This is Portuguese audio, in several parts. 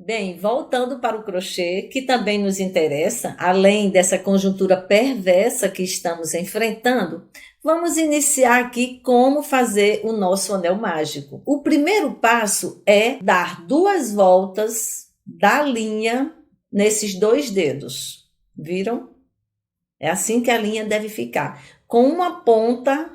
Bem, voltando para o crochê, que também nos interessa, além dessa conjuntura perversa que estamos enfrentando, vamos iniciar aqui como fazer o nosso anel mágico. O primeiro passo é dar 2 voltas da linha nesses 2 dedos. Viram? É assim que a linha deve ficar, com uma ponta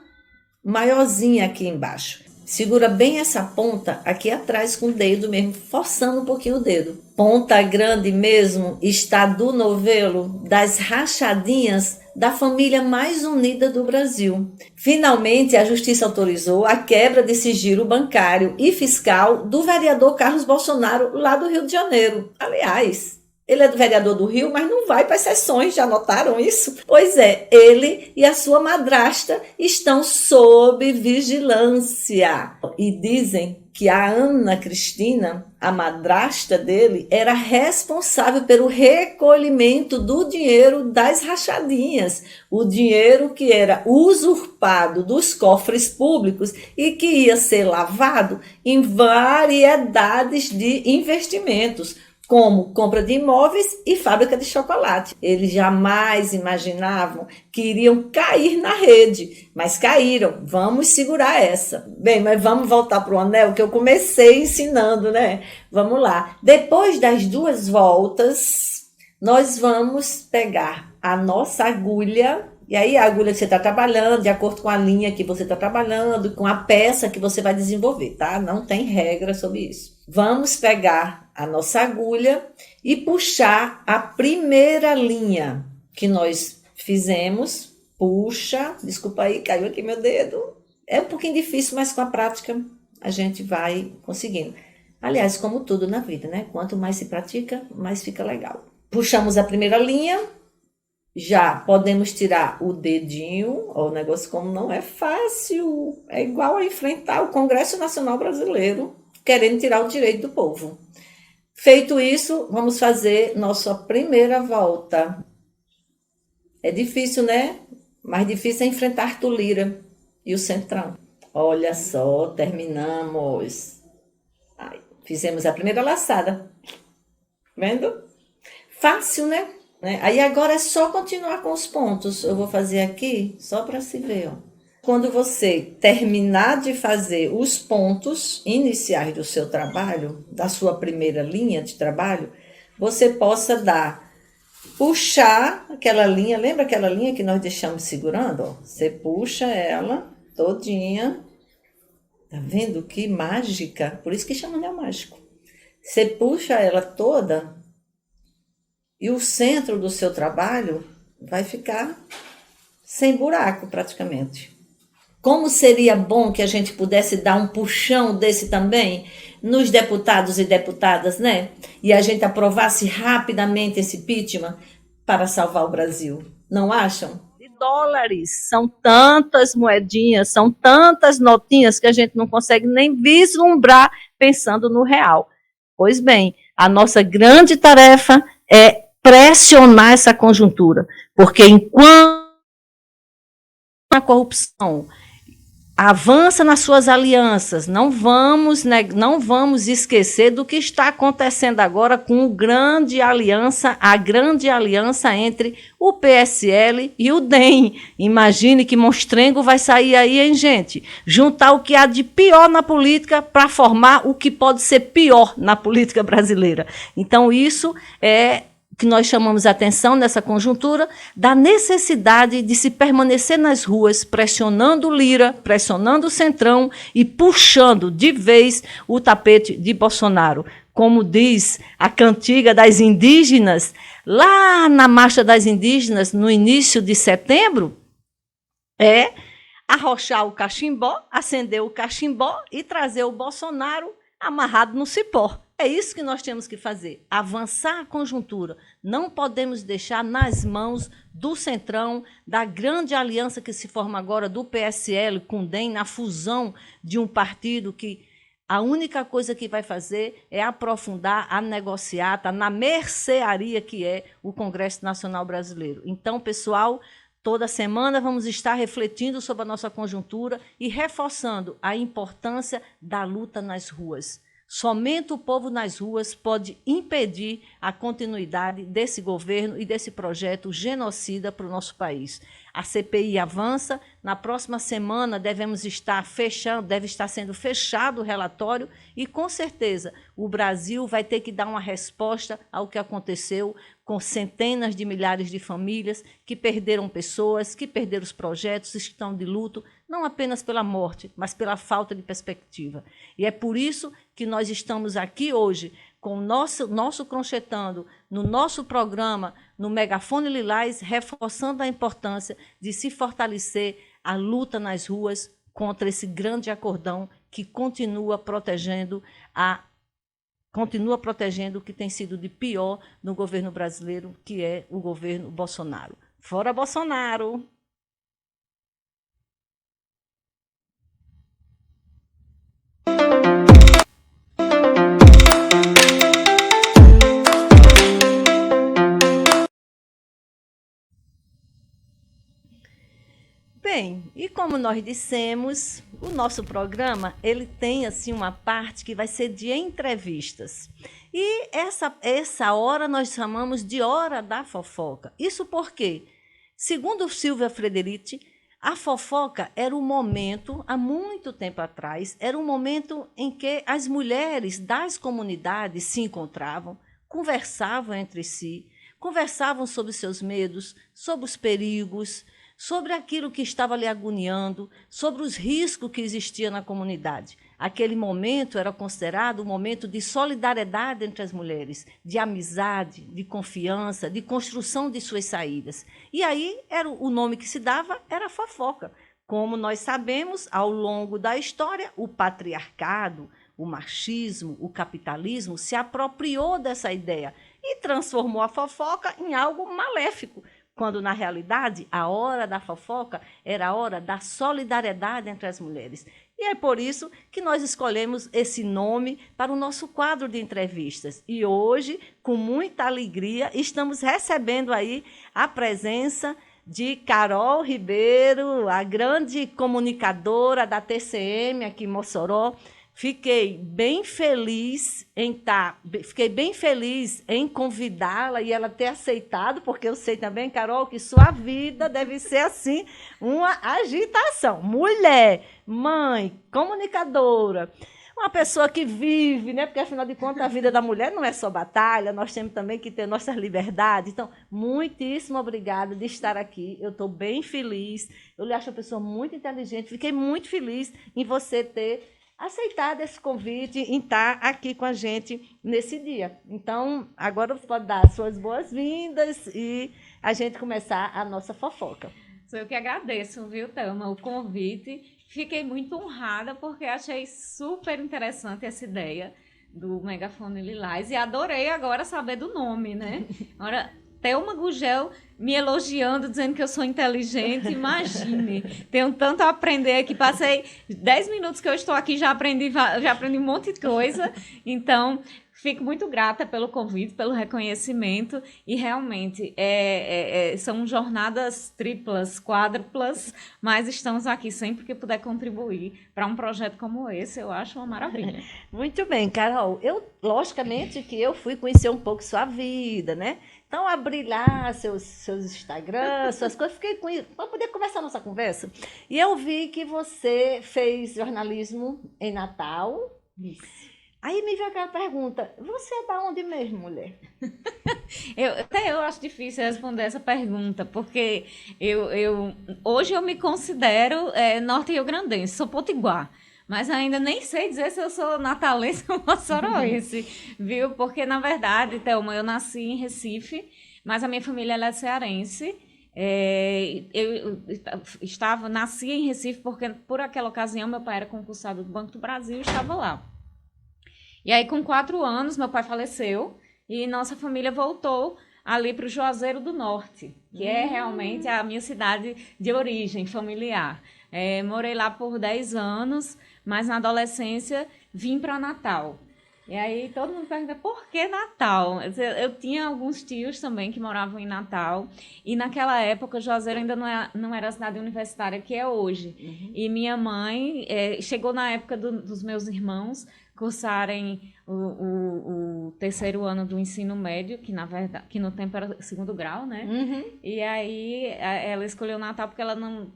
maiorzinha aqui embaixo. Segura bem essa ponta aqui atrás com o dedo mesmo, forçando um pouquinho o dedo. Ponta grande mesmo está do novelo, das rachadinhas da família mais unida do Brasil. Finalmente, a Justiça autorizou a quebra de sigilo bancário e fiscal do vereador Carlos Bolsonaro, lá do Rio de Janeiro. Aliás, ele é do vereador do Rio, mas não vai para as sessões, já notaram isso? Pois é, ele e a sua madrasta estão sob vigilância. E dizem que a Ana Cristina, a madrasta dele, era responsável pelo recolhimento do dinheiro das rachadinhas. O dinheiro que era usurpado dos cofres públicos e que ia ser lavado em variedades de investimentos, como compra de imóveis e fábrica de chocolate. Eles jamais imaginavam que iriam cair na rede, mas caíram. Vamos segurar essa. Bem, mas vamos voltar para o anel, que eu comecei ensinando, né? Vamos lá. Depois das 2 voltas, nós vamos pegar a nossa agulha, e aí a agulha que você está trabalhando, de acordo com a linha que você está trabalhando, com a peça que você vai desenvolver, tá? Não tem regra sobre isso. Vamos pegar a nossa agulha e puxar a primeira linha que nós fizemos. Puxa, desculpa aí, caiu aqui meu dedo. É um pouquinho difícil, mas com a prática a gente vai conseguindo. Aliás, como tudo na vida, né? Quanto mais se pratica, mais fica legal. Puxamos a primeira linha. Já podemos tirar o dedinho. O negócio como não é fácil. É igual a enfrentar o Congresso Nacional Brasileiro querendo tirar o direito do povo. Feito isso, vamos fazer nossa primeira volta. É difícil, né? Mais difícil é enfrentar Arthur Lira e o Centrão. Olha só, terminamos. Ai, fizemos a primeira laçada. Vendo? Fácil, né? Aí agora é só continuar com os pontos. Eu vou fazer aqui só para se ver, ó. Quando você terminar de fazer os pontos iniciais do seu trabalho, da sua primeira linha de trabalho, você possa puxar aquela linha, lembra aquela linha que nós deixamos segurando? Ó? Você puxa ela todinha, tá vendo que mágica? Por isso que chama anel mágico. Você puxa ela toda e o centro do seu trabalho vai ficar sem buraco praticamente. Como seria bom que a gente pudesse dar um puxão desse também nos deputados e deputadas, né? E a gente aprovasse rapidamente esse impeachment para salvar o Brasil. Não acham? De dólares, são tantas moedinhas, são tantas notinhas que a gente não consegue nem vislumbrar pensando no real. Pois bem, a nossa grande tarefa é pressionar essa conjuntura, porque enquanto a corrupção avança nas suas alianças, não vamos esquecer do que está acontecendo agora com a grande aliança entre o PSL e o DEM. Imagine que monstrengo vai sair aí, hein, gente? Juntar o que há de pior na política para formar o que pode ser pior na política brasileira. Então, isso é que nós chamamos a atenção nessa conjuntura da necessidade de se permanecer nas ruas, pressionando Lira, pressionando o Centrão e puxando de vez o tapete de Bolsonaro. Como diz a cantiga das indígenas, lá na Marcha das Indígenas, no início de setembro, é arrochar o cachimbó, acender o cachimbó e trazer o Bolsonaro amarrado no cipó. É É isso que nós temos que fazer, avançar a conjuntura. Não podemos deixar nas mãos do Centrão, da grande aliança que se forma agora do PSL com o DEM, na fusão de um partido que a única coisa que vai fazer é aprofundar a negociata na mercearia que é o Congresso Nacional Brasileiro. Então, pessoal, toda semana vamos estar refletindo sobre a nossa conjuntura e reforçando a importância da luta nas ruas. Somente o povo nas ruas pode impedir a continuidade desse governo e desse projeto genocida para o nosso país. A CPI avança, na próxima semana deve estar sendo fechado o relatório e, com certeza, o Brasil vai ter que dar uma resposta ao que aconteceu com centenas de milhares de famílias que perderam pessoas, que perderam os projetos, estão de luto, não apenas pela morte, mas pela falta de perspectiva. E é por isso que nós estamos aqui hoje, com o nosso Cronchetando, no nosso programa, no Megafone Lilás, reforçando a importância de se fortalecer a luta nas ruas contra esse grande acordão que continua protegendo o que tem sido de pior no governo brasileiro, que é o governo Bolsonaro. Fora Bolsonaro! Bem, e como nós dissemos, o nosso programa ele tem assim uma parte que vai ser de entrevistas. E essa hora nós chamamos de hora da fofoca. Isso porque, segundo Silvia Frederici, a fofoca era um momento, há muito tempo atrás, era um momento em que as mulheres das comunidades se encontravam, conversavam entre si, conversavam sobre seus medos, sobre os perigos, sobre aquilo que estava lhe agoniando, sobre os riscos que existiam na comunidade. Aquele momento era considerado um momento de solidariedade entre as mulheres, de amizade, de confiança, de construção de suas saídas. E aí o nome que se dava era fofoca. Como nós sabemos, ao longo da história, o patriarcado, o machismo, o capitalismo se apropriou dessa ideia e transformou a fofoca em algo maléfico, quando, na realidade, a hora da fofoca era a hora da solidariedade entre as mulheres. E é por isso que nós escolhemos esse nome para o nosso quadro de entrevistas. E hoje, com muita alegria, estamos recebendo aí a presença de Carol Ribeiro, a grande comunicadora da TCM aqui em Mossoró. Fiquei bem feliz em convidá-la e ela ter aceitado, porque eu sei também, Carol, que sua vida deve ser assim, uma agitação. Mulher, mãe, comunicadora, uma pessoa que vive, né? Porque, afinal de contas, a vida da mulher não é só batalha, nós temos também que ter nossas liberdades. Então, muitíssimo obrigada de estar aqui. Eu estou bem feliz. Eu lhe acho uma pessoa muito inteligente. Fiquei muito feliz em você ter aceitado esse convite em estar aqui com a gente nesse dia. Então, agora você pode dar as suas boas-vindas e a gente começar a nossa fofoca. Sou eu que agradeço, viu, Thelma, o convite. Fiquei muito honrada porque achei super interessante essa ideia do Megafone Lilás e adorei agora saber do nome, né? Agora, Thelma Gugel me elogiando, dizendo que eu sou inteligente, imagine. Tenho tanto a aprender aqui. Passei 10 minutos que eu estou aqui, já aprendi um monte de coisa. Então, fico muito grata pelo convite, pelo reconhecimento. E realmente, são jornadas triplas, quádruplas, mas estamos aqui sempre que puder contribuir para um projeto como esse. Eu acho uma maravilha. Muito bem, Carol. Logicamente que eu fui conhecer um pouco sua vida, né? Então, abri lá seus Instagrams, suas coisas, fiquei com isso, para poder conversar nossa conversa. E eu vi que você fez jornalismo em Natal. Isso. Aí me veio aquela pergunta, você é da onde mesmo, mulher? Eu acho difícil responder essa pergunta, porque hoje eu me considero norte-riograndense, sou potiguar. Mas ainda nem sei dizer se eu sou natalense ou moçoroense, viu? Porque, na verdade, Thelma, eu nasci em Recife, mas a minha família ela é cearense. Nasci em Recife porque, por aquela ocasião, meu pai era concursado do Banco do Brasil e estava lá. E aí, com 4 anos, meu pai faleceu e nossa família voltou ali para o Juazeiro do Norte, que é realmente a minha cidade de origem familiar. Morei lá por 10 anos, mas na adolescência vim para Natal. E aí todo mundo pergunta, por que Natal? Eu tinha alguns tios também que moravam em Natal, e naquela época Juazeiro ainda não era a cidade universitária que é hoje. E minha mãe chegou na época dos meus irmãos cursarem o terceiro ano do ensino médio, que na verdade, que no tempo era segundo grau, né? E aí ela escolheu Natal porque ela não,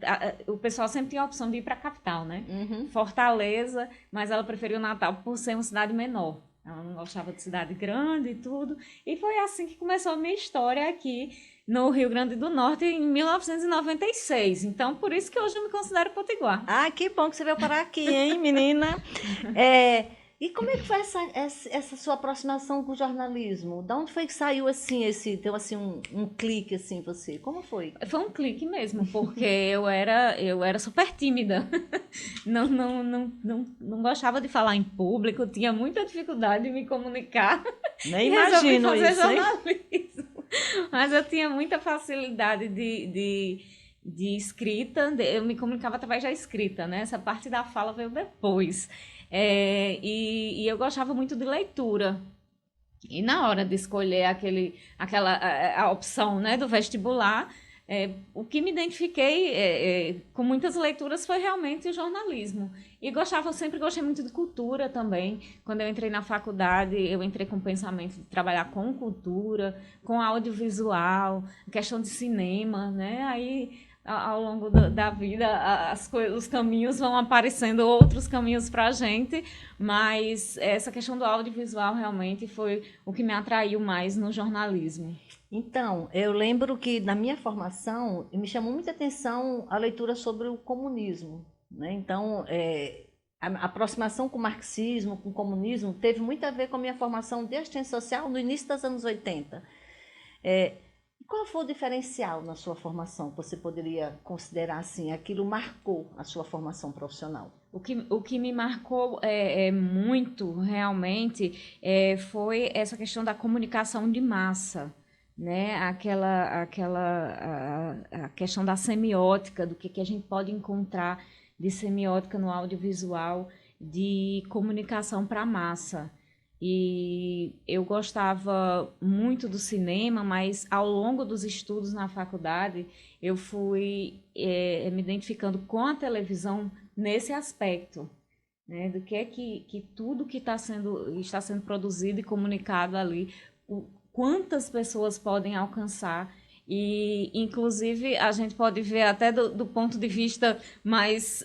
o pessoal sempre tinha a opção de ir para a capital, né? Fortaleza, mas ela preferiu Natal por ser uma cidade menor. Ela não gostava de cidade grande e tudo. E foi assim que começou a minha história aqui no Rio Grande do Norte em 1996. Então, por isso que hoje eu me considero potiguar. Ah, que bom que você veio parar aqui, hein, menina? E como é que foi essa sua aproximação com o jornalismo? Da onde foi que saiu assim, deu assim um clique assim você? Como foi? Foi um clique mesmo, porque eu era super tímida. Não gostava de falar em público, tinha muita dificuldade de me comunicar. Nem imagino fazer isso, hein? jornalismo. Mas eu tinha muita facilidade de escrita, eu me comunicava através da escrita, né? Essa parte da fala veio depois. E eu gostava muito de leitura. E na hora de escolher a opção, né, do vestibular, o que me identifiquei com muitas leituras foi realmente o jornalismo. E eu sempre gostei muito de cultura também. Quando eu entrei na faculdade, eu entrei com o pensamento de trabalhar com cultura, com audiovisual, questão de cinema, né? Aí ao longo da vida os caminhos vão aparecendo, outros caminhos para a gente, mas essa questão do audiovisual realmente foi o que me atraiu mais no jornalismo. Então, eu lembro que na minha formação me chamou muita atenção a leitura sobre o comunismo, né? Então, a aproximação com o marxismo, com o comunismo, teve muito a ver com a minha formação de assistente social no início dos anos 80. Qual foi o diferencial na sua formação? Você poderia considerar assim, aquilo marcou a sua formação profissional? O que me marcou muito, realmente, foi essa questão da comunicação de massa, né? A questão da semiótica, do que a gente pode encontrar de semiótica no audiovisual, de comunicação para a massa. E eu gostava muito do cinema, mas ao longo dos estudos na faculdade, eu fui me identificando com a televisão nesse aspecto, né? Do que é que tudo que está sendo produzido e comunicado ali, quantas pessoas podem alcançar. E, inclusive, a gente pode ver até do ponto de vista mais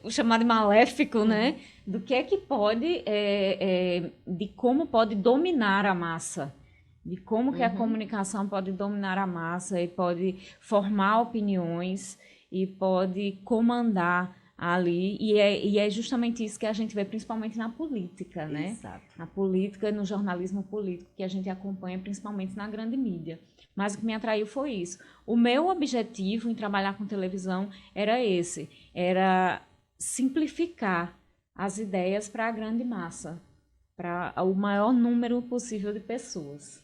chamado de maléfico, né? Do que é que pode, de como pode dominar a massa, de como que a comunicação pode dominar a massa e pode formar opiniões e pode comandar ali, e é justamente isso que a gente vê principalmente na política, né? Exato. Na política e no jornalismo político que a gente acompanha principalmente na grande mídia. Mas o que me atraiu foi isso. O meu objetivo em trabalhar com televisão era esse, era simplificar as ideias para a grande massa, para o maior número possível de pessoas.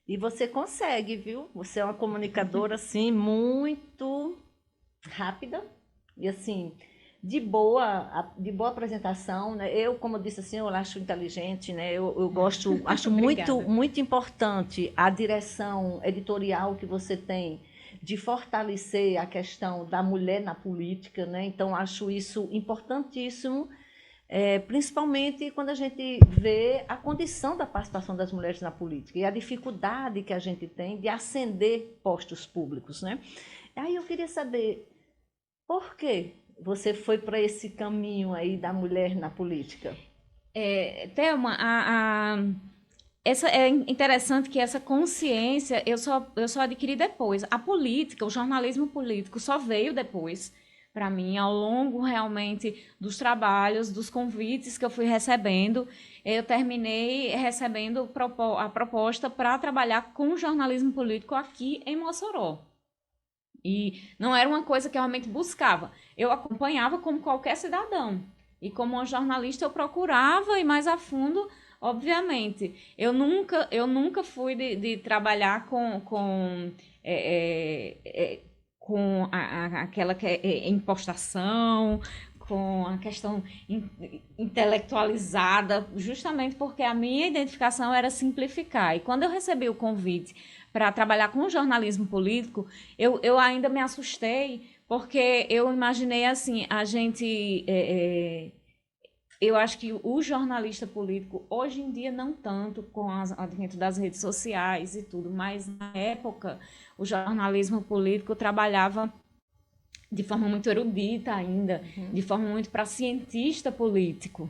E você consegue, viu? Você é uma comunicadora, assim, muito rápida e, assim, de boa apresentação, né? Eu, como eu disse assim, eu acho inteligente, né? Eu gosto, acho muito importante a direção editorial que você tem de fortalecer a questão da mulher na política, né? Então, acho isso importantíssimo, principalmente quando a gente vê a condição da participação das mulheres na política e a dificuldade que a gente tem de ascender postos públicos, né? Aí eu queria saber por quê? Você foi para esse caminho aí da mulher na política? Thelma, é interessante que essa consciência eu só adquiri depois. A política, o jornalismo político só veio depois para mim, ao longo realmente dos trabalhos, dos convites que eu fui recebendo. Eu terminei recebendo a proposta para trabalhar com jornalismo político aqui em Mossoró. E não era uma coisa que eu realmente buscava. Eu acompanhava como qualquer cidadão. E como uma jornalista eu procurava ir mais a fundo Obviamente, eu nunca fui de trabalhar com aquela impostação, com a questão intelectualizada, justamente porque a minha identificação era simplificar. E quando eu recebi o convite para trabalhar com jornalismo político, eu ainda me assustei, porque eu imaginei assim, eu acho que o jornalista político, hoje em dia, não tanto com advento das redes sociais e tudo, mas na época o jornalismo político trabalhava de forma muito erudita ainda, de forma muito para cientista político.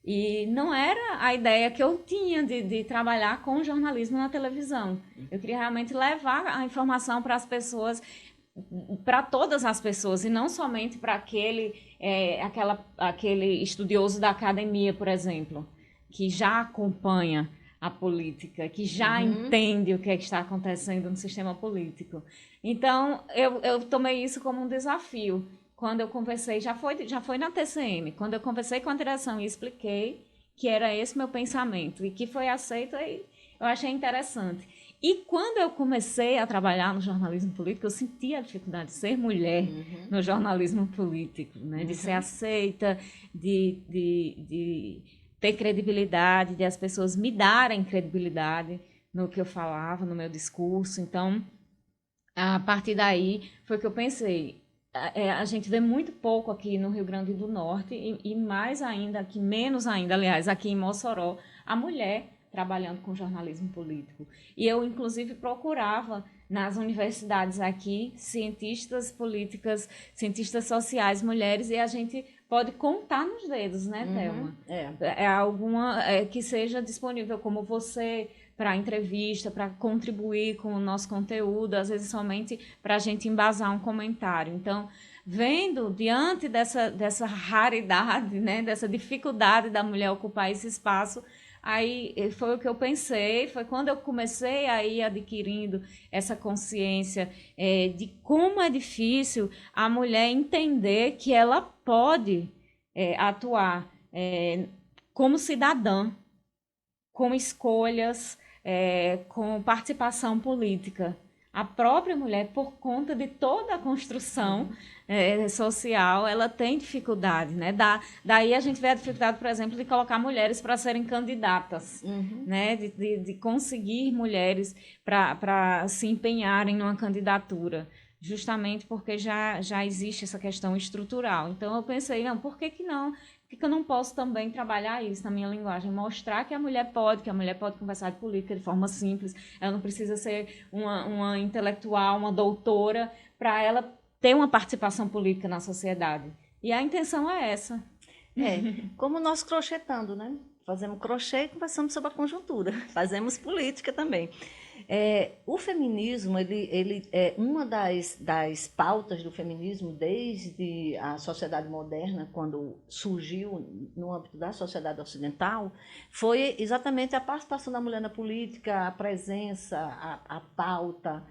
E não era a ideia que eu tinha de trabalhar com jornalismo na televisão. Eu queria realmente levar a informação para as pessoas, para todas as pessoas, e não somente para aquele estudioso da academia, por exemplo, que já acompanha a política, que já entende o que é que está acontecendo no sistema político. Então, eu tomei isso como um desafio. Quando eu conversei, já foi na TCM, quando eu conversei com a direção e expliquei que era esse meu pensamento e que foi aceito, eu achei interessante. E quando eu comecei a trabalhar no jornalismo político, eu senti a dificuldade de ser mulher no jornalismo político, né? De ser aceita, de ter credibilidade, de as pessoas me darem credibilidade no que eu falava, no meu discurso. Então, a partir daí, foi que eu pensei, a gente vê muito pouco aqui no Rio Grande do Norte e mais ainda, aqui menos ainda, aliás, aqui em Mossoró, a mulher trabalhando com jornalismo político. E eu, inclusive, procurava nas universidades aqui cientistas políticas, cientistas sociais, mulheres, e a gente pode contar nos dedos, né, Thelma? Alguma que seja disponível como você para entrevista, para contribuir com o nosso conteúdo, às vezes somente para a gente embasar um comentário. Então, vendo diante dessa raridade, né, dessa dificuldade da mulher ocupar esse espaço, aí foi o que eu pensei, foi quando eu comecei a ir adquirindo essa consciência de como é difícil a mulher entender que ela pode atuar como cidadã, com escolhas, com participação política. A própria mulher, por conta de toda a construção social, ela tem dificuldade, né? Daí a gente vê a dificuldade, por exemplo, de colocar mulheres para serem candidatas, né? De conseguir mulheres para se empenharem numa candidatura, justamente porque já existe essa questão estrutural. Então eu pensei, não, por que não? Por que eu não posso também trabalhar isso na minha linguagem? Mostrar que a mulher pode conversar de política de forma simples, ela não precisa ser uma intelectual, uma doutora, para ela ter uma participação política na sociedade. E a intenção é essa. Como nós crochetando, né? Fazemos crochê e conversamos sobre a conjuntura. Fazemos política também. O feminismo, ele é uma das pautas do feminismo desde a sociedade moderna, quando surgiu no âmbito da sociedade ocidental, foi exatamente a participação da mulher na política, a presença, a pauta.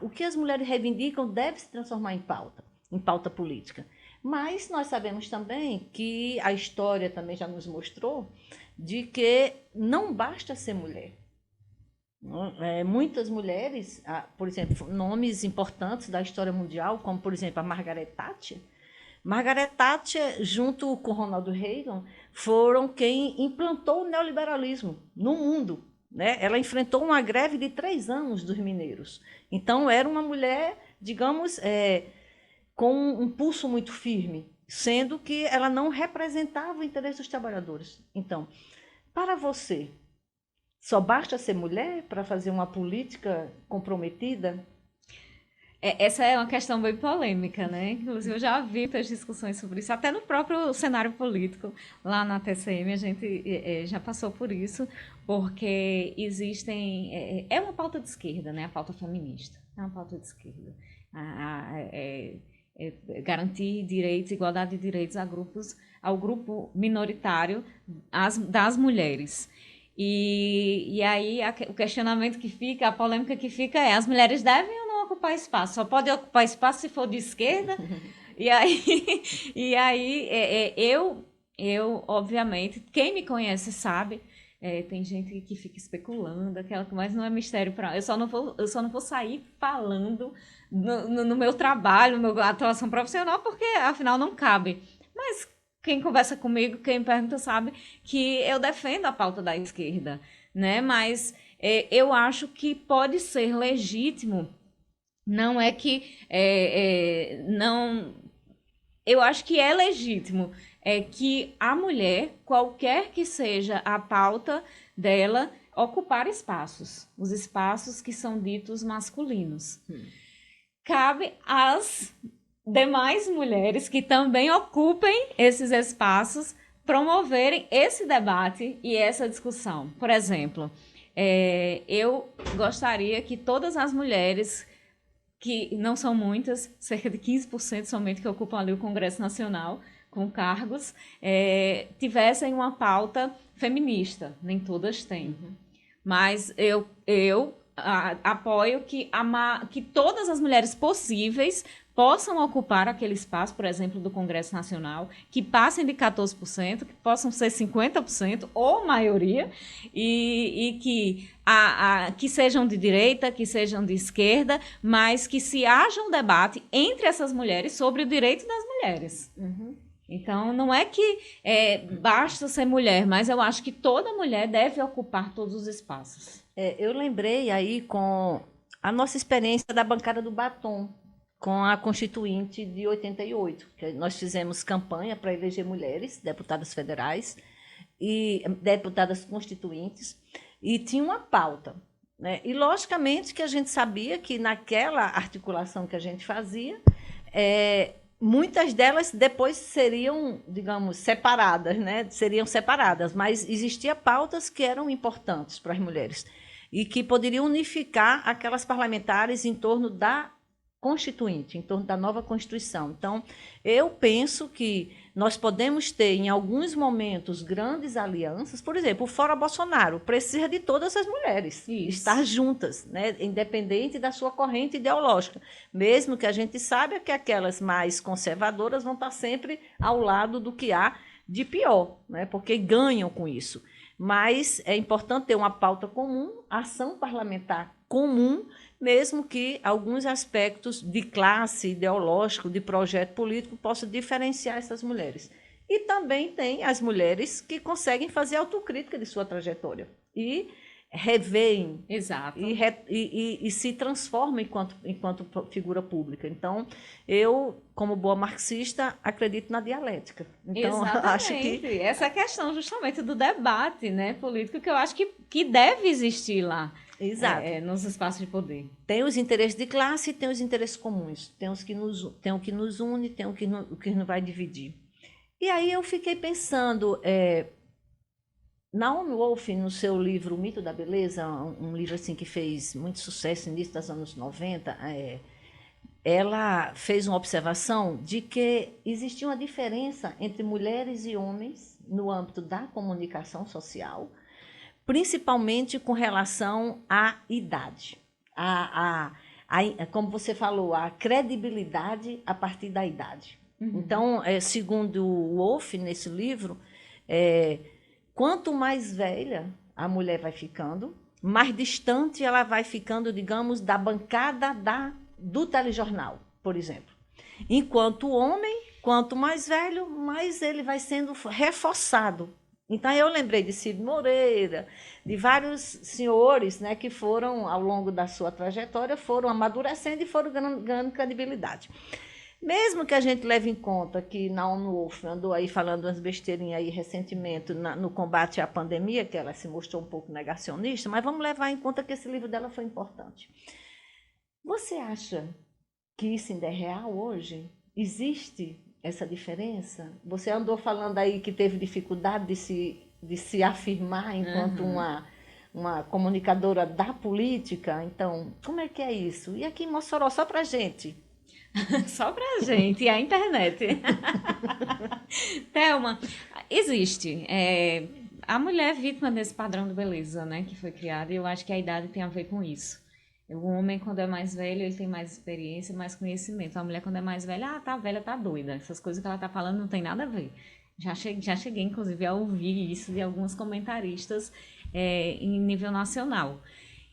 O que as mulheres reivindicam deve se transformar em pauta política. Mas nós sabemos também que a história também já nos mostrou de que não basta ser mulher. Muitas mulheres, por exemplo, nomes importantes da história mundial, como, por exemplo, a Margaret Thatcher. Margaret Thatcher, junto com Ronald Reagan, foram quem implantou o neoliberalismo no mundo, né? Ela enfrentou uma greve de 3 anos dos mineiros. Então, era uma mulher, digamos, com um pulso muito firme, sendo que ela não representava o interesse dos trabalhadores. Então, para você, só basta ser mulher para fazer uma política comprometida? Essa é uma questão bem polêmica, né? Inclusive, eu já vi muitas discussões sobre isso, até no próprio cenário político, lá na TCM, a gente já passou por isso, porque existem... É uma pauta de esquerda, né? A pauta feminista. É uma pauta de esquerda. Garantir direitos, igualdade de direitos ao grupo minoritário das mulheres. E aí o questionamento que fica, a polêmica que fica as mulheres devem ou não ocupar espaço? Só pode ocupar espaço se for de esquerda? E aí eu, obviamente, quem me conhece sabe, tem gente que fica especulando, aquela que mais não é mistério para. Eu só não vou sair falando no meu trabalho, na minha atuação profissional, porque afinal não cabe. Mas quem conversa comigo, quem pergunta, sabe que eu defendo a pauta da esquerda, né? Mas eu acho que pode ser legítimo. Não é que não. Eu acho que é legítimo que a mulher, qualquer que seja a pauta dela, ocupar espaços, os espaços que são ditos masculinos. Cabe às demais mulheres que também ocupem esses espaços promoverem esse debate e essa discussão. Por exemplo, eu gostaria que todas as mulheres, que não são muitas, cerca de 15% somente que ocupam ali o Congresso Nacional, com cargos, tivessem uma pauta feminista. Nem todas têm. Mas eu apoio que todas as mulheres possíveis possam ocupar aquele espaço, por exemplo, do Congresso Nacional, que passem de 14%, que possam ser 50% ou maioria, e que sejam de direita, que sejam de esquerda, mas que se haja um debate entre essas mulheres sobre o direito das mulheres. Então, não é que basta ser mulher, mas eu acho que toda mulher deve ocupar todos os espaços. Eu lembrei aí com a nossa experiência da bancada do Batom, com a Constituinte de 88, que nós fizemos campanha para eleger mulheres, deputadas federais e deputadas constituintes, e tinha uma pauta, né? E, logicamente, que a gente sabia que naquela articulação que a gente fazia, muitas delas depois seriam, digamos, separadas, né? Seriam separadas, mas existiam pautas que eram importantes para as mulheres e que poderiam unificar aquelas parlamentares em torno da Constituinte, em torno da nova Constituição. Então, eu penso que nós podemos ter, em alguns momentos, grandes alianças. Por exemplo, o Fora Bolsonaro precisa de todas as mulheres estar juntas, né? Independente da sua corrente ideológica. Mesmo que a gente saiba que aquelas mais conservadoras vão estar sempre ao lado do que há de pior, né? Porque ganham com isso. Mas é importante ter uma pauta comum, ação parlamentar comum, mesmo que alguns aspectos de classe, ideológico, de projeto político possam diferenciar essas mulheres. E também tem as mulheres que conseguem fazer autocrítica de sua trajetória e reveem. Exato. E se transformam enquanto figura pública. Então, eu, como boa marxista, acredito na dialética. Então, exatamente. Acho que essa é a questão justamente do debate, né, político, que eu acho que deve existir lá. Exato. Nos espaços de poder. Tem os interesses de classe e tem os interesses comuns. Tem o que nos une, tem o que nos vai dividir. E aí eu fiquei pensando, Naomi Wolf, no seu livro O Mito da Beleza, um livro assim que fez muito sucesso no início dos anos 90, ela fez uma observação de que existia uma diferença entre mulheres e homens no âmbito da comunicação social, principalmente com relação à idade, como você falou, a credibilidade a partir da idade. Então, segundo o Wolff, nesse livro, quanto mais velha a mulher vai ficando, mais distante ela vai ficando, digamos, da bancada do telejornal, por exemplo. Enquanto o homem, quanto mais velho, mais ele vai sendo reforçado. Então, eu lembrei de Cid Moreira, de vários senhores, né, que foram, ao longo da sua trajetória, foram amadurecendo e foram ganhando credibilidade. Mesmo que a gente leve em conta que Naomi Wolf andou aí falando umas besteirinhas aí recentemente no combate à pandemia, que ela se mostrou um pouco negacionista, mas vamos levar em conta que esse livro dela foi importante. Você acha que isso ainda é real hoje? Existe essa diferença? Você andou falando aí que teve dificuldade de se afirmar enquanto uma comunicadora da política. Então, como é que é isso? E aqui em Mossoró, só pra gente. Só pra gente, e a internet. Thelma, existe. A mulher é vítima desse padrão de beleza, né, que foi criado, e eu acho que a idade tem a ver com isso. O homem, quando é mais velho, ele tem mais experiência, mais conhecimento. A mulher, quando é mais velha, tá velha, tá doida. Essas coisas que ela tá falando não tem nada a ver. Já cheguei, inclusive, a ouvir isso de alguns comentaristas em nível nacional.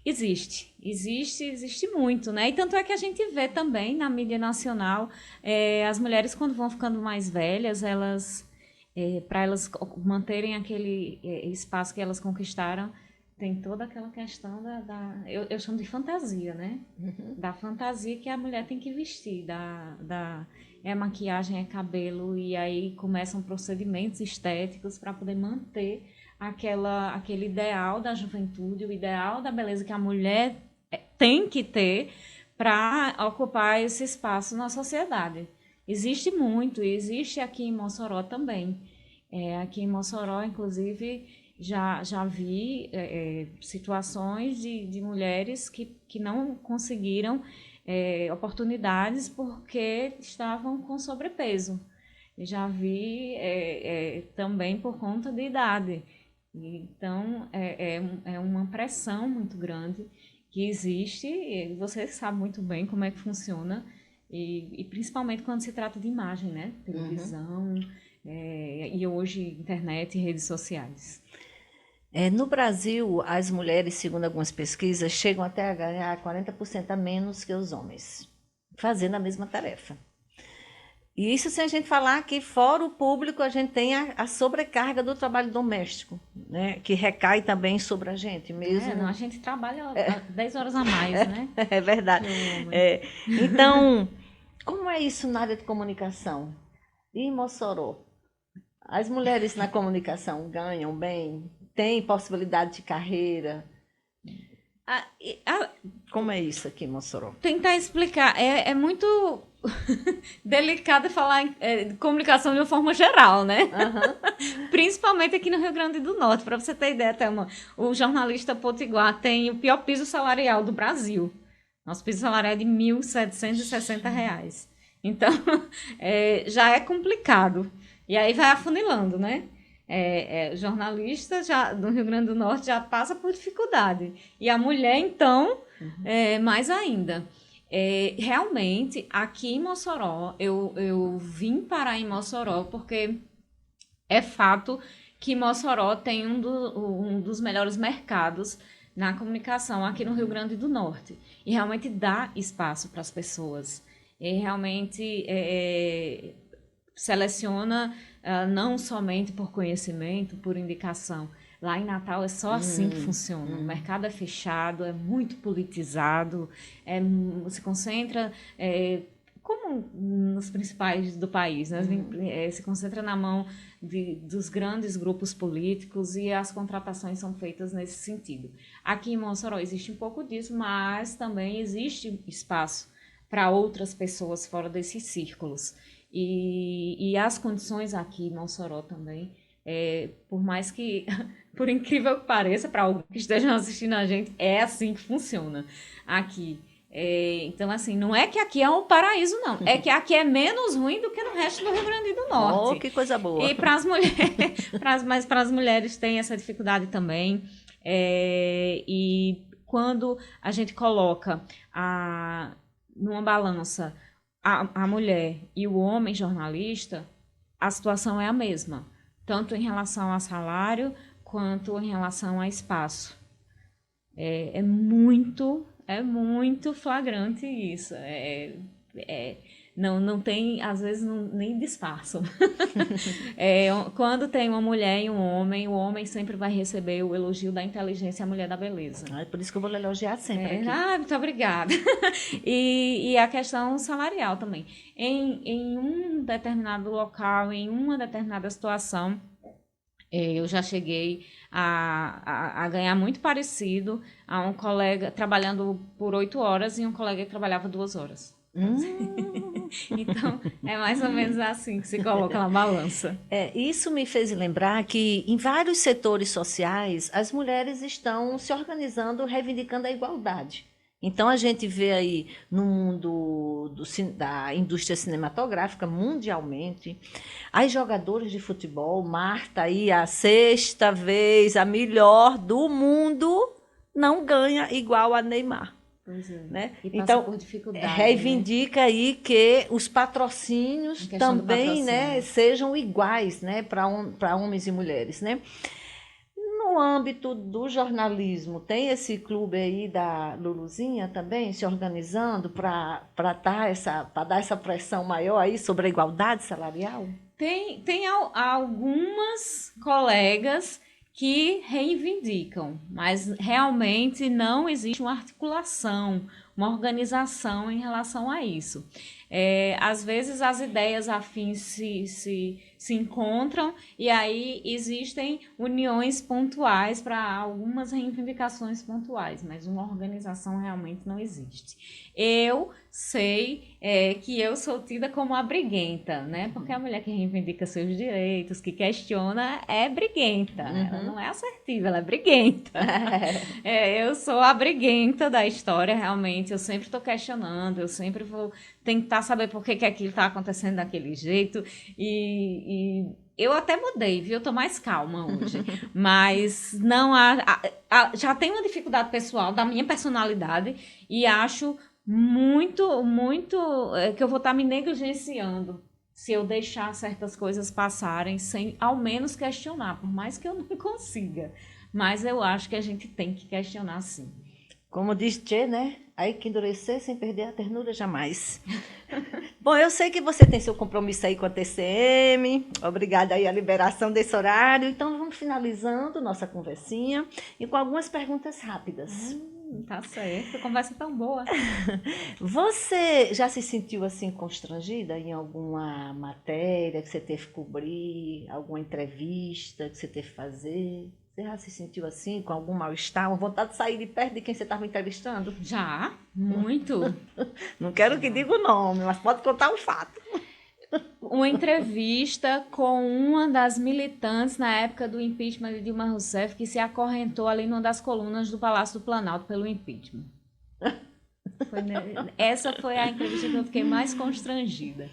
Existe muito, né? E tanto é que a gente vê também na mídia nacional, as mulheres quando vão ficando mais velhas, para elas manterem aquele espaço que elas conquistaram, tem toda aquela questão eu chamo de fantasia, né? Da fantasia que a mulher tem que vestir, é maquiagem, é cabelo, e aí começam procedimentos estéticos para poder manter aquele ideal da juventude, o ideal da beleza que a mulher tem que ter para ocupar esse espaço na sociedade. Existe muito, e existe aqui em Mossoró também. Aqui em Mossoró, inclusive, já vi situações de mulheres que não conseguiram oportunidades porque estavam com sobrepeso. Já vi também por conta de idade. Então, é uma pressão muito grande que existe, e você sabe muito bem como é que funciona, e principalmente quando se trata de imagem, né? Televisão, e hoje internet e redes sociais. No Brasil, as mulheres, segundo algumas pesquisas, chegam até a ganhar 40% a menos que os homens, fazendo a mesma tarefa. E isso sem a gente falar que, fora o público, a gente tem a sobrecarga do trabalho doméstico, né? Que recai também sobre a gente mesmo. Não, a gente trabalha 10 horas a mais, né? É verdade. Então, como é isso na área de comunicação? E em Mossoró? As mulheres na comunicação ganham bem? Têm possibilidade de carreira? Como é isso aqui em Mossoró? Tentar explicar. É muito delicado falar em comunicação de uma forma geral, né? Principalmente aqui no Rio Grande do Norte. Para você ter ideia, Thelma, o jornalista potiguar tem o pior piso salarial do Brasil. Nosso piso salarial é de R$ 1.760. Então, já é complicado. E aí vai afunilando, né? Jornalista do Rio Grande do Norte já passa por dificuldade. E a mulher, então, mais ainda. Realmente, aqui em Mossoró, eu vim parar em Mossoró porque é fato que Mossoró tem um dos melhores mercados na comunicação aqui no Rio Grande do Norte. E realmente dá espaço para as pessoas. E realmente seleciona não somente por conhecimento, por indicação. Lá em Natal é só assim que funciona. O mercado é fechado, é muito politizado, se concentra, como nos principais do país, né? Se concentra na mão dos grandes grupos políticos, e as contratações são feitas nesse sentido. Aqui em Mossoró existe um pouco disso, mas também existe espaço para outras pessoas fora desses círculos. E as condições aqui em Mossoró também, por mais que, por incrível que pareça, para alguns que estejam assistindo a gente, é assim que funciona aqui. Então, assim, não é que aqui é um paraíso, não. É que aqui é menos ruim do que no resto do Rio Grande do Norte. Oh, que coisa boa. E para as mulheres, mas para as mulheres tem essa dificuldade também. E quando a gente coloca numa balança a mulher e o homem jornalista, a situação é a mesma, tanto em relação a salário quanto em relação a espaço. É muito flagrante isso. Não tem, às vezes, nem disfarçam. Quando tem uma mulher e um homem, o homem sempre vai receber o elogio da inteligência e a mulher da beleza. É por isso que eu vou elogiar sempre aqui. Muito obrigada. E a questão salarial também. Em um determinado local, em uma determinada situação, eu já cheguei a ganhar muito parecido a um colega trabalhando por 8 horas e um colega que trabalhava 2 horas. Então, é mais ou menos assim que se coloca na balança. Isso me fez lembrar que em vários setores sociais as mulheres estão se organizando, reivindicando a igualdade. Então, a gente vê aí no mundo da indústria cinematográfica, mundialmente, as jogadoras de futebol, Marta, aí a 6ª vez, a melhor do mundo, não ganha igual a Neymar, Pois é. Né? E passa Então, por dificuldade, reivindica aí que os patrocínios A questão do também, né, patrocínio. sejam iguais, né, para homens e mulheres, né? No âmbito do jornalismo, tem esse clube aí da Luluzinha também se organizando para dar essa pressão maior aí sobre a igualdade salarial? Tem algumas colegas que reivindicam, mas realmente não existe uma articulação, uma organização em relação a isso. Às vezes as ideias afins se encontram e aí existem uniões pontuais para algumas reivindicações pontuais, mas uma organização realmente não existe. Eu sei que eu sou tida como a briguenta, né? Porque a mulher que reivindica seus direitos, que questiona, é briguenta. Ela não é assertiva, ela é briguenta. Eu sou a briguenta da história, realmente. Eu sempre estou questionando, eu sempre vou tentar saber por que aquilo está acontecendo daquele jeito. E eu até mudei, viu? Eu tô mais calma hoje. Mas não já tem uma dificuldade pessoal da minha personalidade e acho muito que eu vou estar me negligenciando se eu deixar certas coisas passarem sem ao menos questionar, por mais que eu não consiga. Mas eu acho que a gente tem que questionar sim. Como diz Tchê, né? Aí que endurecer sem perder a ternura jamais. Bom, eu sei que você tem seu compromisso aí com a TCM. Obrigada aí a liberação desse horário. Então, vamos finalizando nossa conversinha e com algumas perguntas rápidas. Tá certo, a conversa tão boa. Você já se sentiu assim constrangida em alguma matéria que você teve que cobrir, alguma entrevista que você teve que fazer? Você já se sentiu assim, com algum mal-estar, uma vontade de sair de perto de quem você estava entrevistando? Já, muito. Não quero que diga o nome, mas pode contar o fato. Uma entrevista com uma das militantes na época do impeachment de Dilma Rousseff que se acorrentou ali numa das colunas do Palácio do Planalto pelo impeachment. Essa foi a entrevista que eu fiquei mais constrangida.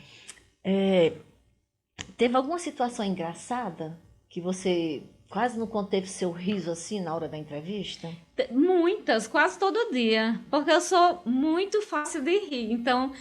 Teve alguma situação engraçada que você quase não conteve seu riso assim na hora da entrevista? Muitas, quase todo dia, porque eu sou muito fácil de rir, então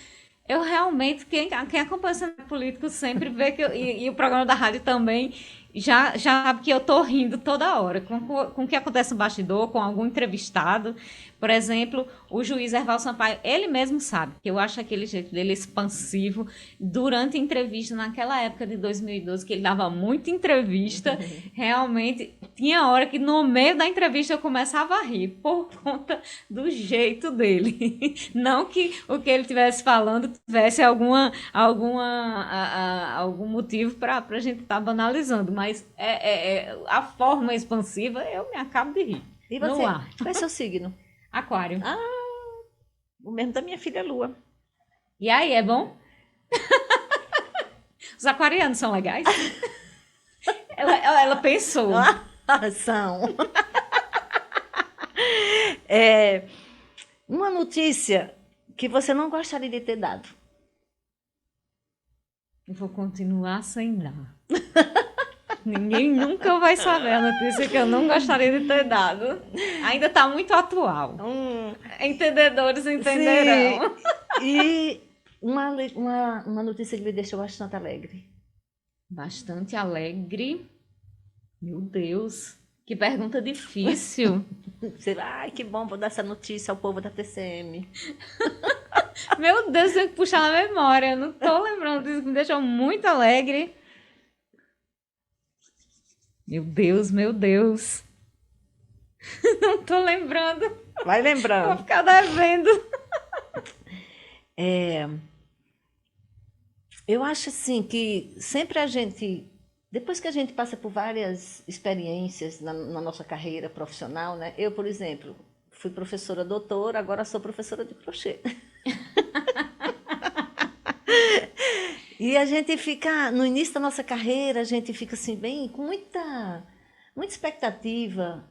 eu realmente, quem acompanha o cenário político sempre vê que e o programa da rádio também, já sabe que eu tô rindo toda hora, com o que acontece no bastidor, com algum entrevistado. Por exemplo, o juiz Herval Sampaio, ele mesmo sabe que eu acho aquele jeito dele expansivo. Durante a entrevista, naquela época de 2012, que ele dava muita entrevista, realmente tinha hora que no meio da entrevista eu começava a rir, por conta do jeito dele. Não que o que ele estivesse falando tivesse algum motivo para a gente estar banalizando, mas a forma expansiva eu me acabo de rir. E você? No ar. Qual é seu signo? Aquário. O mesmo da minha filha Lua. E aí, é bom? Os aquarianos são legais? ela pensou. São. Uma notícia que você não gostaria de ter dado. Eu vou continuar sem dar. Ninguém nunca vai saber a notícia que eu não gostaria de ter dado. Ainda está muito atual. Entendedores entenderão. Sim. E uma notícia que me deixou bastante alegre. Bastante alegre? Meu Deus, que pergunta difícil. Ai, que bom, vou dar essa notícia ao povo da TCM. Meu Deus, eu tenho que puxar na memória. Eu não tô lembrando disso, que me deixou muito alegre. Meu Deus, meu Deus. Não tô lembrando. Vai lembrando. Vou ficar devendo. Eu acho assim que sempre a gente, depois que a gente passa por várias experiências na nossa carreira profissional, né? Eu, por exemplo, fui professora doutora, agora sou professora de crochê. E a gente fica, no início da nossa carreira, a gente fica assim, bem, com muita expectativa.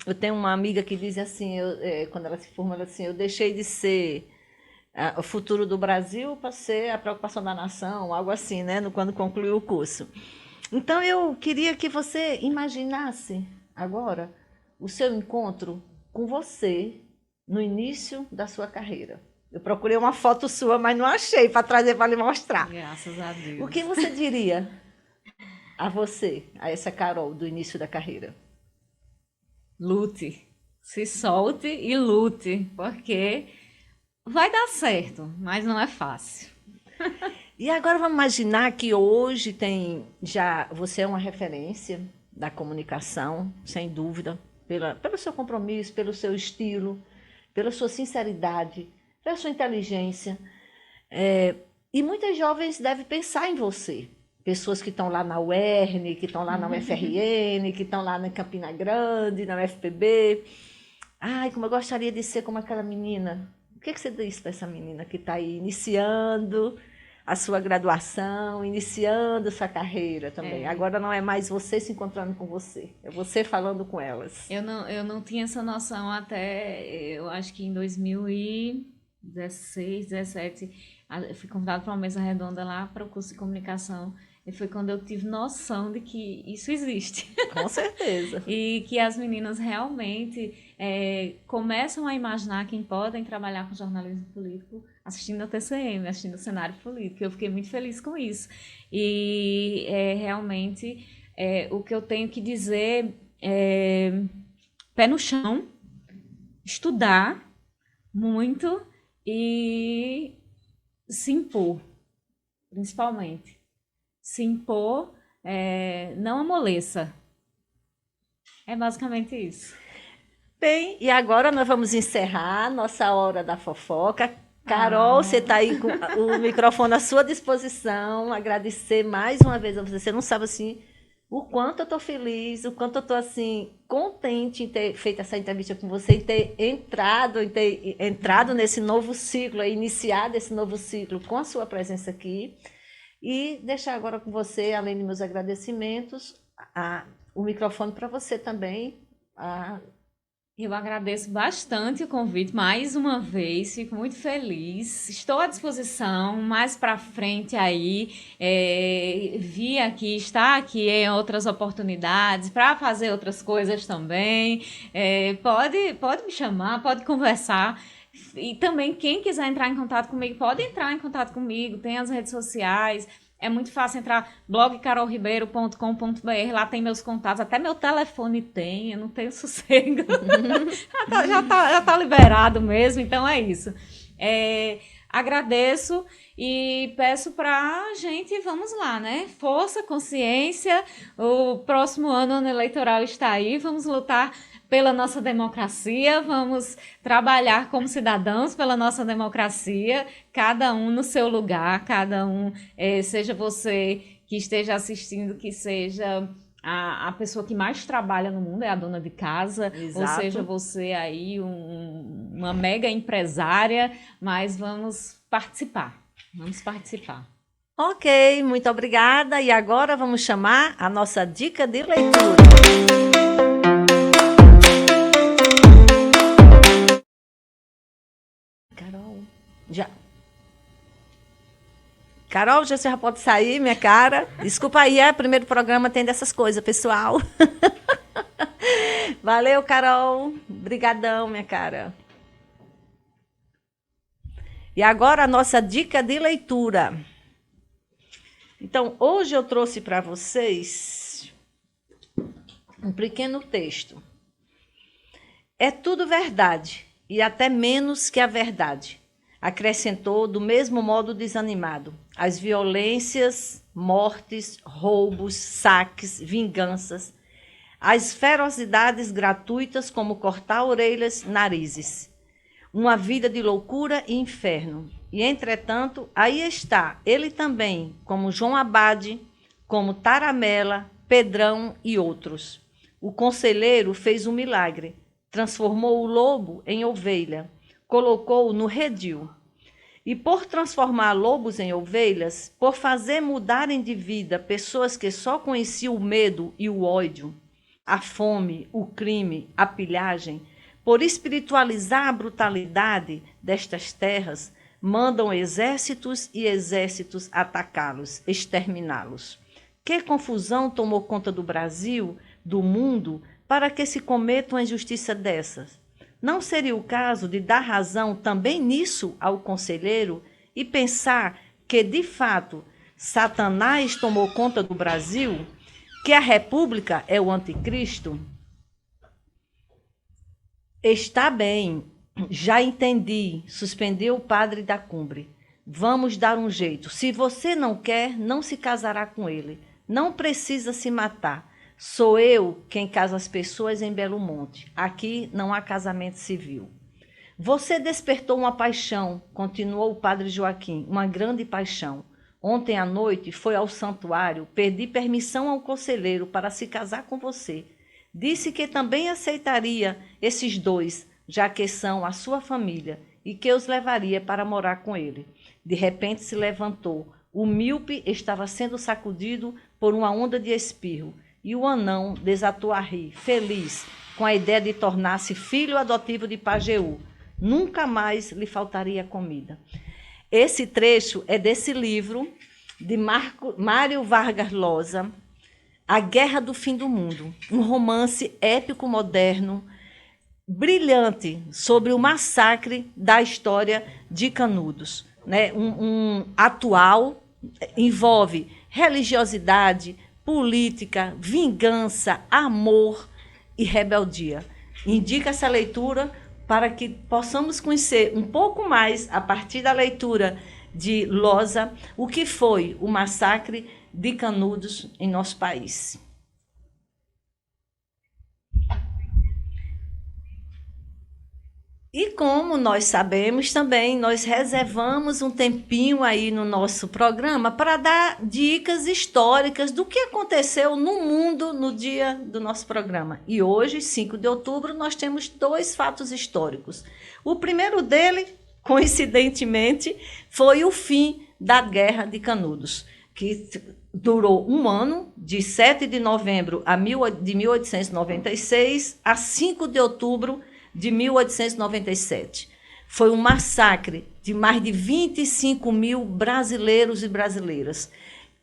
Eu tenho uma amiga que diz assim, quando ela se forma, ela assim, eu deixei de ser o futuro do Brasil para ser a preocupação da nação, algo assim, né, quando concluiu o curso. Então, eu queria que você imaginasse agora o seu encontro com você no início da sua carreira? Eu procurei uma foto sua, mas não achei para trazer para lhe mostrar. Graças a Deus. O que você diria a você, a essa Carol do início da carreira? Lute. Se solte e lute, porque vai dar certo, mas não é fácil. E agora vamos imaginar que hoje você é uma referência da comunicação, sem dúvida, pelo seu compromisso, pelo seu estilo, pela sua sinceridade, pela sua inteligência. E muitas jovens devem pensar em você. Pessoas que estão lá na UERN, que estão lá na UFRN, que estão lá na Campina Grande, na UFPB. Ai, como eu gostaria de ser como aquela menina. O que você disse para essa menina que está aí iniciando a sua graduação, iniciando sua carreira também? Agora não é mais você se encontrando com você, é você falando com elas. Eu não tinha essa noção até, eu acho que em 2016, 2017, eu fui convidada para uma mesa redonda lá para o curso de comunicação. E foi quando eu tive noção de que isso existe. Com certeza. E que as meninas realmente começam a imaginar que podem trabalhar com jornalismo político assistindo a TCM, assistindo o cenário político. Eu fiquei muito feliz com isso. E realmente o que eu tenho que dizer é pé no chão, estudar muito e se impor, principalmente. Se impor, não amoleça. É basicamente isso. Bem, e agora nós vamos encerrar nossa hora da fofoca. Carol, você está aí com o microfone à sua disposição. Agradecer mais uma vez a você. Você não sabe assim o quanto eu estou feliz, o quanto eu estou assim contente em ter feito essa entrevista com você e ter entrado nesse novo ciclo, iniciado esse novo ciclo com a sua presença aqui. E deixar agora com você, além de meus agradecimentos, o microfone para você também. Eu agradeço bastante o convite mais uma vez, fico muito feliz. Estou à disposição mais para frente aí, estar aqui em outras oportunidades para fazer outras coisas também. Pode me chamar, pode conversar. E também, quem quiser entrar em contato comigo, pode entrar em contato comigo, tem as redes sociais, é muito fácil entrar, blogcarolribeiro.com.br, lá tem meus contatos, até meu telefone tem, eu não tenho sossego, já tá liberado mesmo, então é isso. Agradeço e peço pra gente, vamos lá, né? Força, consciência, o próximo ano eleitoral está aí, vamos lutar pela nossa democracia, vamos trabalhar como cidadãos pela nossa democracia, cada um no seu lugar, cada um, seja você que esteja assistindo, que seja a pessoa que mais trabalha no mundo, é a dona de casa, Exato. Ou seja você aí uma mega empresária, mas vamos participar. Ok, muito obrigada. E agora vamos chamar a nossa dica de leitura. Carol, você já pode sair, minha cara. Desculpa aí, primeiro programa tem dessas coisas, pessoal. Valeu, Carol. Brigadão, minha cara. E agora a nossa dica de leitura. Então, hoje eu trouxe para vocês um pequeno texto. É tudo verdade, e até menos que a verdade, acrescentou do mesmo modo desanimado. As violências, mortes, roubos, saques, vinganças, as ferocidades gratuitas como cortar orelhas, narizes. Uma vida de loucura e inferno. E, entretanto, aí está ele também, como João Abade, como Taramela, Pedrão e outros. O conselheiro fez um milagre, transformou o lobo em ovelha, colocou-o no redil. E por transformar lobos em ovelhas, por fazer mudarem de vida pessoas que só conheciam o medo e o ódio, a fome, o crime, a pilhagem, por espiritualizar a brutalidade destas terras, mandam exércitos e exércitos atacá-los, exterminá-los. Que confusão tomou conta do Brasil, do mundo, para que se cometa uma injustiça dessas? Não seria o caso de dar razão também nisso ao conselheiro e pensar que, de fato, Satanás tomou conta do Brasil, que a República é o anticristo? Está bem, já entendi, suspendeu o padre da cumbre. Vamos dar um jeito. Se você não quer, não se casará com ele. Não precisa se matar. Sou eu quem casa as pessoas em Belo Monte. Aqui não há casamento civil. Você despertou uma paixão, continuou o padre Joaquim, uma grande paixão. Ontem à noite foi ao santuário, pedi permissão ao conselheiro para se casar com você. Disse que também aceitaria esses dois, já que são a sua família, e que os levaria para morar com ele. De repente se levantou. O míope estava sendo sacudido por uma onda de espirro, e o anão desatou a rir, feliz, com a ideia de tornar-se filho adotivo de Pajeú. Nunca mais lhe faltaria comida. Esse trecho é desse livro de Mário Vargas Llosa, A Guerra do Fim do Mundo, um romance épico moderno, brilhante, sobre o massacre da história de Canudos. Né? Atual, envolve religiosidade, política, vingança, amor e rebeldia. Indica essa leitura para que possamos conhecer um pouco mais, a partir da leitura de Llosa, o que foi o massacre de Canudos em nosso país. E como nós sabemos também, nós reservamos um tempinho aí no nosso programa para dar dicas históricas do que aconteceu no mundo no dia do nosso programa. E hoje, 5 de outubro, nós temos 2 fatos históricos. O primeiro dele, coincidentemente, foi o fim da Guerra de Canudos, que durou um ano, de 7 de novembro de 1896 a 5 de outubro de 1897. Foi um massacre de mais de 25 mil brasileiros e brasileiras,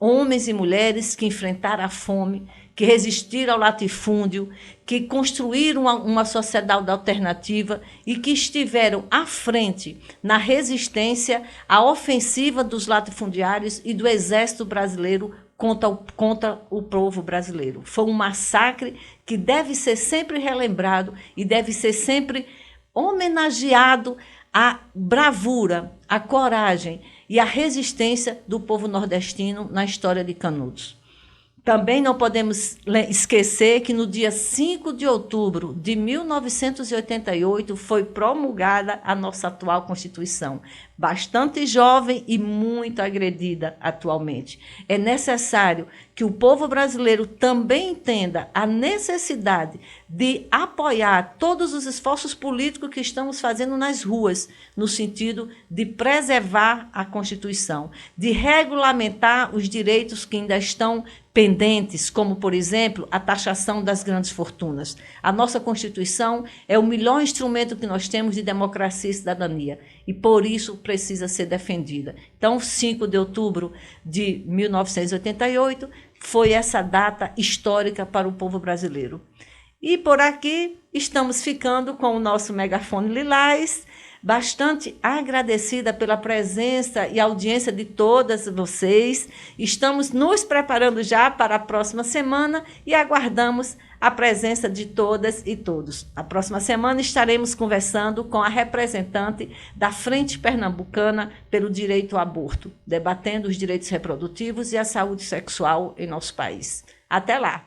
homens e mulheres que enfrentaram a fome, que resistiram ao latifúndio, que construíram uma sociedade alternativa e que estiveram à frente na resistência à ofensiva dos latifundiários e do exército brasileiro contra o povo brasileiro. Foi um massacre que deve ser sempre relembrado e deve ser sempre homenageado a bravura, a coragem e a resistência do povo nordestino na história de Canudos. Também não podemos esquecer que no dia 5 de outubro de 1988 foi promulgada a nossa atual Constituição, bastante jovem e muito agredida atualmente. É necessário que o povo brasileiro também entenda a necessidade de apoiar todos os esforços políticos que estamos fazendo nas ruas, no sentido de preservar a Constituição, de regulamentar os direitos que ainda estão pendentes, como, por exemplo, a taxação das grandes fortunas. A nossa Constituição é o melhor instrumento que nós temos de democracia e cidadania, e por isso precisa ser defendida. Então, 5 de outubro de 1988 foi essa data histórica para o povo brasileiro. E por aqui estamos ficando com o nosso Megafone Lilás, bastante agradecida pela presença e audiência de todas vocês. Estamos nos preparando já para a próxima semana e aguardamos a presença de todas e todos. A próxima semana estaremos conversando com a representante da Frente Pernambucana pelo Direito ao Aborto, debatendo os direitos reprodutivos e a saúde sexual em nosso país. Até lá!